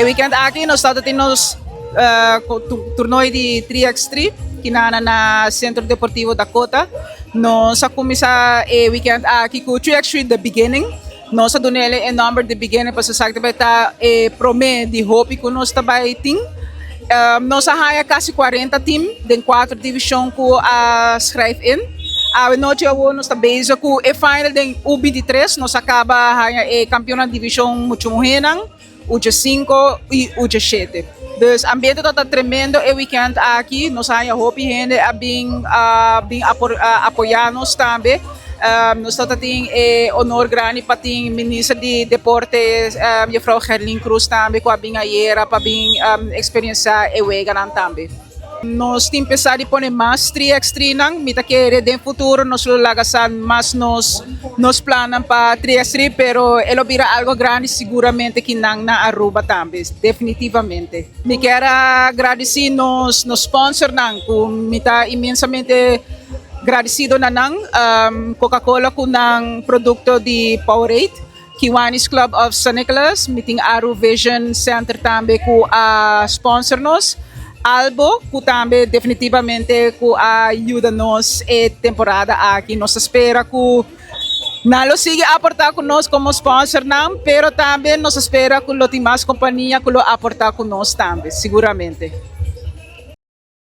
E weekend aqui nós estamos tendo torneio de 3x3 que na Centro Deportivo Dakota. Nós começamos o weekend aqui com 3x3 the beginning. Nós damos ele number de beginning para sa que vai estar prome de hopi que nós também tem. Nós há quase 40 times de 4 divisões que escreve in. A noite eu nós estamos base com o final de U23 nós acaba campeão da divisão muito muhenang, U5 e U7. Dus ambiente está tremendo o weekend aqui, nós há hopi gente bem apoiados também. Nós temos honor grande para o ministro de Deporte, mevrouw Gerlin Cruz também, com a bem ayer para bem experiência e weganan também. Nós temos pensado em pôr mais 3x3 nang, mita que no futuro nós lagasan mais nos planos para 3x3, pero elo vira algo grande seguramente que nang na Aruba também, definitivamente. Me quero agradecer nos sponsor nang, com mita imensamente agradecido na nang Coca-Cola com nang produto de Powerade, Kiwanis Club of San Nicolas, meeting Aru Vision Center também com a sponsor nos. Albo, que também definitivamente que ajuda-nos a temporada aqui. Nós espera que não siga aportar conosco como sponsor, não, pero também nós espera que as demais companhias que aportar conosco também, seguramente.